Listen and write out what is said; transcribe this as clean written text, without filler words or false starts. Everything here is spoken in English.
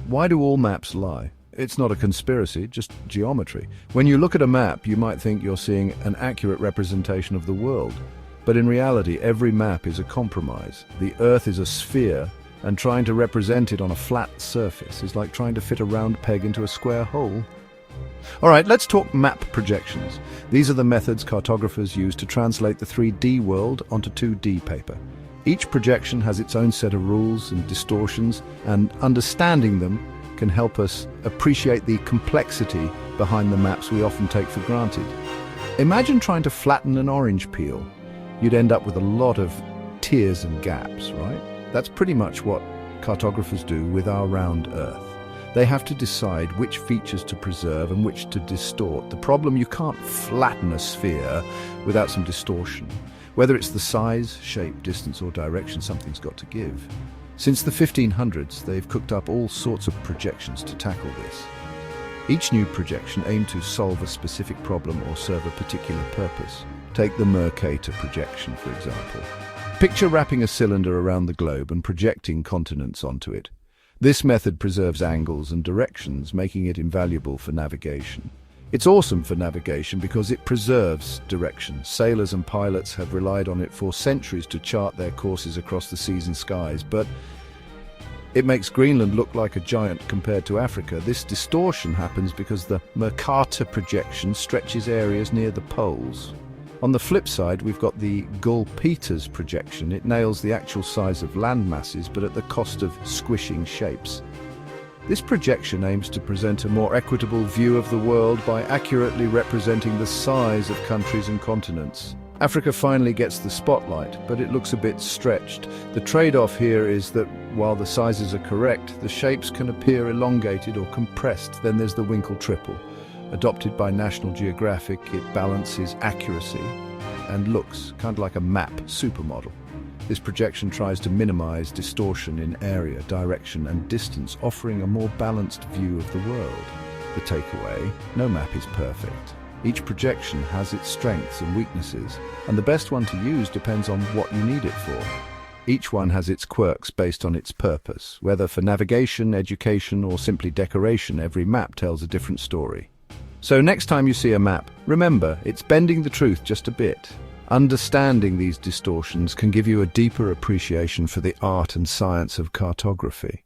Why do all maps lie? It's not a conspiracy, just geometry. When you look at a map, you might think you're seeing an accurate representation of the world. But in reality, every map is a compromise. The Earth is a sphere, and trying to represent it on a flat surface is like trying to fit a round peg into a square hole. All right, let's talk map projections. These are the methods cartographers use to translate the 3D world onto 2D paper. Each projection has its own set of rules and distortions, and understanding them can help us appreciate the complexity behind the maps we often take for granted. Imagine trying to flatten an orange peel. You'd end up with a lot of tears and gaps, right? That's pretty much what cartographers do with our round Earth. They have to decide which features to preserve and which to distort. The problem, you can't flatten a sphere without some distortion. Whether it's the size, shape, distance or direction, something's got to give. Since the 1500s, they've cooked up all sorts of projections to tackle this. Each new projection aimed to solve a specific problem or serve a particular purpose. Take the Mercator projection, for example. Picture wrapping a cylinder around the globe and projecting continents onto it. This method preserves angles and directions, making it invaluable for navigation. It's awesome for navigation because it preserves direction. Sailors and pilots have relied on it for centuries to chart their courses across the seas and skies, but it makes Greenland look like a giant compared to Africa. This distortion happens because the Mercator projection stretches areas near the poles. On the flip side, we've got the Gull-Peters projection. It nails the actual size of land masses, but at the cost of squishing shapes. This projection aims to present a more equitable view of the world by accurately representing the size of countries and continents. Africa finally gets the spotlight, but it looks a bit stretched. The trade-off here is that while the sizes are correct, the shapes can appear elongated or compressed. Then there's the Winkle triple. Adopted by National Geographic, it balances accuracy and looks kind of like a map supermodel. This projection tries to minimize distortion in area, direction and distance, offering a more balanced view of the world. The takeaway: no map is perfect. Each projection has its strengths and weaknesses, and the best one to use depends on what you need it for. Each one has its quirks based on its purpose. Whether for navigation, education or simply decoration, every map tells a different story. So next time you see a map, remember, it's bending the truth just a bit. Understanding these distortions can give you a deeper appreciation for the art and science of cartography.